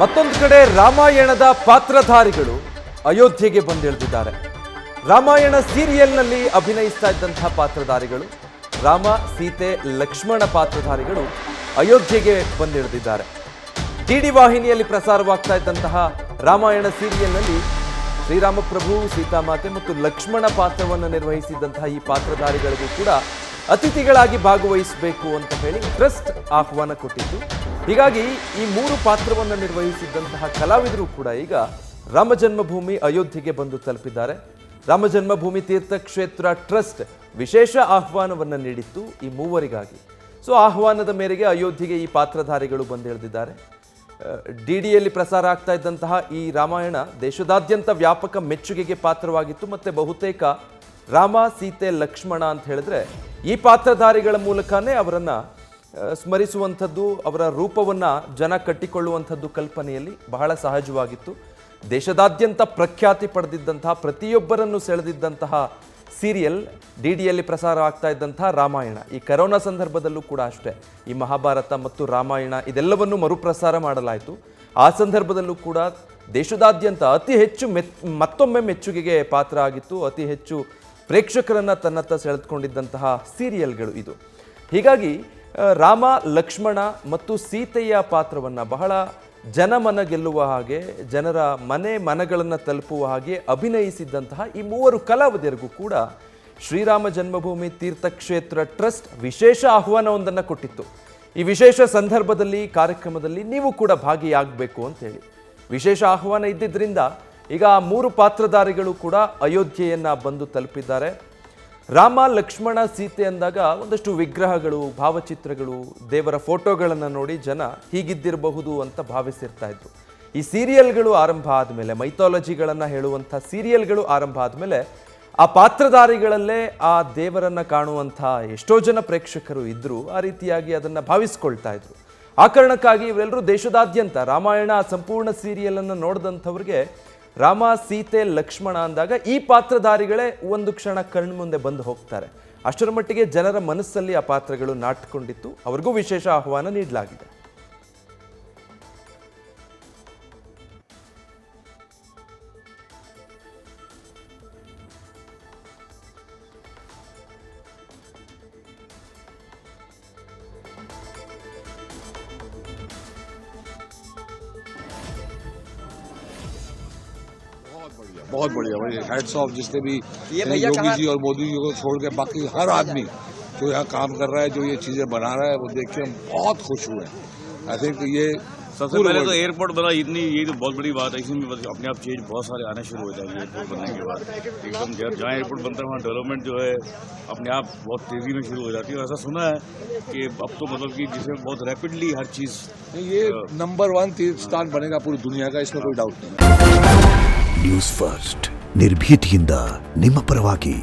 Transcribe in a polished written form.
ಮತ್ತೊಂದು ಕಡೆ ರಾಮಾಯಣದ ಪಾತ್ರಧಾರಿಗಳು ಅಯೋಧ್ಯೆಗೆ ಬಂದಿಳಿದಿದ್ದಾರೆ. ರಾಮಾಯಣ ಸೀರಿಯಲ್ನಲ್ಲಿ ಅಭಿನಯಿಸ್ತಾ ಇದ್ದಂತಹ ಪಾತ್ರಧಾರಿಗಳು, ರಾಮ ಸೀತೆ ಲಕ್ಷ್ಮಣ ಪಾತ್ರಧಾರಿಗಳು ಅಯೋಧ್ಯೆಗೆ ಬಂದಿಳಿದಿದ್ದಾರೆ. ಡಿಡಿ ವಾಹಿನಿಯಲ್ಲಿ ಪ್ರಸಾರವಾಗ್ತಾ ಇದ್ದಂತಹ ರಾಮಾಯಣ ಸೀರಿಯಲ್ನಲ್ಲಿ ಶ್ರೀರಾಮಪ್ರಭು, ಸೀತಾಮಾತೆ ಮತ್ತು ಲಕ್ಷ್ಮಣ ಪಾತ್ರವನ್ನು ನಿರ್ವಹಿಸಿದಂತಹ ಈ ಪಾತ್ರಧಾರಿಗಳಿಗೂ ಕೂಡ ಅತಿಥಿಗಳಾಗಿ ಭಾಗವಹಿಸಬೇಕು ಅಂತ ಹೇಳಿ ಟ್ರಸ್ಟ್ ಆಹ್ವಾನ ಕೊಟ್ಟಿದ್ದು. ಹೀಗಾಗಿ ಈ ಮೂರು ಪಾತ್ರವನ್ನು ನಿರ್ವಹಿಸಿದಂತಹ ಕಲಾವಿದರು ಕೂಡ ಈಗ ರಾಮಜನ್ಮಭೂಮಿ ಅಯೋಧ್ಯೆಗೆ ಬಂದು ತಲುಪಿದ್ದಾರೆ. ರಾಮಜನ್ಮಭೂಮಿ ತೀರ್ಥಕ್ಷೇತ್ರ ಟ್ರಸ್ಟ್ ವಿಶೇಷ ಆಹ್ವಾನವನ್ನು ನೀಡಿತ್ತು ಈ ಮೂವರಿಗಾಗಿ. ಸೊ ಆಹ್ವಾನದ ಮೇರೆಗೆ ಅಯೋಧ್ಯೆಗೆ ಈ ಪಾತ್ರಧಾರಿಗಳು ಬಂದಿಳಿದಿದ್ದಾರೆ. ಡಿಡಿಯಲ್ಲಿ ಪ್ರಸಾರ ಆಗ್ತಾ ಇದ್ದಂತಹ ಈ ರಾಮಾಯಣ ದೇಶದಾದ್ಯಂತ ವ್ಯಾಪಕ ಮೆಚ್ಚುಗೆಗೆ ಪಾತ್ರವಾಗಿತ್ತು. ಮತ್ತು ಬಹುತೇಕ ರಾಮ ಸೀತೆ ಲಕ್ಷ್ಮಣ ಅಂತ ಹೇಳಿದ್ರೆ ಈ ಪಾತ್ರಧಾರಿಗಳ ಮೂಲಕನೇ ಅವರನ್ನು ಸ್ಮರಿಸುವಂಥದ್ದು, ಅವರ ರೂಪವನ್ನು ಜನ ಕಟ್ಟಿಕೊಳ್ಳುವಂಥದ್ದು ಕಲ್ಪನೆಯಲ್ಲಿ ಬಹಳ ಸಹಜವಾಗಿತ್ತು. ದೇಶದಾದ್ಯಂತ ಪ್ರಖ್ಯಾತಿ ಪಡೆದಿದ್ದಂತಹ, ಪ್ರತಿಯೊಬ್ಬರನ್ನು ಸೆಳೆದಿದ್ದಂತಹ ಸೀರಿಯಲ್ ಡಿಡಿಯಲ್ಲಿ ಪ್ರಸಾರ ಆಗ್ತಾ ಇದ್ದಂತಹ ರಾಮಾಯಣ. ಈ ಕರೋನಾ ಸಂದರ್ಭದಲ್ಲೂ ಕೂಡ ಅಷ್ಟೇ ಈ ಮಹಾಭಾರತ ಮತ್ತು ರಾಮಾಯಣ ಇದೆಲ್ಲವನ್ನು ಮರುಪ್ರಸಾರ ಮಾಡಲಾಯಿತು. ಆ ಸಂದರ್ಭದಲ್ಲೂ ಕೂಡ ದೇಶದಾದ್ಯಂತ ಅತಿ ಹೆಚ್ಚು ಮತ್ತೊಮ್ಮೆ ಮೆಚ್ಚುಗೆಗೆ ಪಾತ್ರ ಆಗಿತ್ತು. ಅತಿ ಹೆಚ್ಚು ಪ್ರೇಕ್ಷಕರನ್ನು ತನ್ನತ್ತ ಸೆಳೆದುಕೊಂಡಿದ್ದಂತಹ ಸೀರಿಯಲ್ಗಳು ಇದು. ಹೀಗಾಗಿ ರಾಮ, ಲಕ್ಷ್ಮಣ ಮತ್ತು ಸೀತೆಯ ಪಾತ್ರವನ್ನು ಬಹಳ ಜನಮನ ಗೆಲ್ಲುವ ಹಾಗೆ, ಜನರ ಮನಗಳನ್ನು ತಲುಪುವ ಹಾಗೆ ಅಭಿನಯಿಸಿದ್ದಂತಹ ಈ ಮೂವರು ಕಲಾವಿದರಿಗೂ ಕೂಡ ಶ್ರೀರಾಮ ಜನ್ಮಭೂಮಿ ತೀರ್ಥಕ್ಷೇತ್ರ ಟ್ರಸ್ಟ್ ವಿಶೇಷ ಆಹ್ವಾನವೊಂದನ್ನು ಕೊಟ್ಟಿತ್ತು. ಈ ವಿಶೇಷ ಸಂದರ್ಭದಲ್ಲಿ, ಕಾರ್ಯಕ್ರಮದಲ್ಲಿ ನೀವು ಕೂಡ ಭಾಗಿಯಾಗಬೇಕು ಅಂತೇಳಿ ವಿಶೇಷ ಆಹ್ವಾನ ಇದ್ದಿದ್ದರಿಂದ ಈಗ ಆ ಮೂರು ಪಾತ್ರಧಾರಿಗಳು ಕೂಡ ಅಯೋಧ್ಯೆಯನ್ನು ಬಂದು ತಲುಪಿದ್ದಾರೆ. ರಾಮ, ಲಕ್ಷ್ಮಣ, ಸೀತೆ ಅಂದಾಗ ಒಂದಷ್ಟು ವಿಗ್ರಹಗಳು, ಭಾವಚಿತ್ರಗಳು, ದೇವರ ಫೋಟೋಗಳನ್ನು ನೋಡಿ ಜನ ಹೀಗಿದ್ದಿರಬಹುದು ಅಂತ ಭಾವಿಸಿರ್ತಾ ಇದ್ರು. ಈ ಸೀರಿಯಲ್ಗಳು ಆರಂಭ ಆದಮೇಲೆ, ಮೈಥಾಲಜಿಗಳನ್ನು ಹೇಳುವಂಥ ಸೀರಿಯಲ್ಗಳು ಆರಂಭ ಆದಮೇಲೆ ಆ ಪಾತ್ರಧಾರಿಗಳಲ್ಲೇ ಆ ದೇವರನ್ನು ಕಾಣುವಂಥ ಎಷ್ಟೋ ಜನ ಪ್ರೇಕ್ಷಕರು ಇದ್ದರು. ಆ ರೀತಿಯಾಗಿ ಅದನ್ನು ಭಾವಿಸ್ಕೊಳ್ತಾ ಇದ್ರು. ಆ ಕಾರಣಕ್ಕಾಗಿ ಇವರೆಲ್ಲರೂ ದೇಶದಾದ್ಯಂತ ರಾಮಾಯಣ ಸಂಪೂರ್ಣ ಸೀರಿಯಲನ್ನು ನೋಡಿದಂಥವ್ರಿಗೆ ರಾಮ, ಸೀತೆ, ಲಕ್ಷ್ಮಣ ಅಂದಾಗ ಈ ಪಾತ್ರಧಾರಿಗಳೇ ಒಂದು ಕ್ಷಣ ಕಣ್ಣು ಮುಂದೆ ಬಂದು ಹೋಗ್ತಾರೆ. ಅಷ್ಟರ ಮಟ್ಟಿಗೆ ಜನರ ಮನಸ್ಸಲ್ಲಿ ಆ ಪಾತ್ರಗಳು ನಾಟಿಕೊಂಡಿತ್ತು. ಅವ್ರಿಗೂ ವಿಶೇಷ ಆಹ್ವಾನ ನೀಡಲಾಗಿದೆ. बहुत बढ़िया भाई, हेड्स ऑफ जिसने भी योगी जी और मोदी जी को छोड़ के बाकी हर आदमी जो यहाँ काम कर रहा है, जो ये चीजें बना रहा है, वो देख के हम बहुत खुश हुए हैं. आई थिंक ये सबसे पहले तो एयरपोर्ट बना, इतनी ये तो बहुत बड़ी बात है. इसमें अपने आप चेंज बहुत सारे आने शुरू हो जाएंगे एयरपोर्ट बनने के बाद. एकदम जहाँ एयरपोर्ट बनता है वहाँ डेवलपमेंट जो है अपने आप बहुत तेजी में शुरू हो जाती है. ऐसा सुना है कि अब तो मतलब कि जिसमें बहुत रैपिडली हर चीज, ये नंबर 1 तीर्थ स्थान बनेगा पूरी दुनिया का, इसमें कोई डाउट नहीं. ನ್ಯೂಸ್ ಫಸ್ಟ್ ನಿರ್ಭೀತಿಯಿಂದ ನಿಮ್ಮ ಪರವಾಗಿ.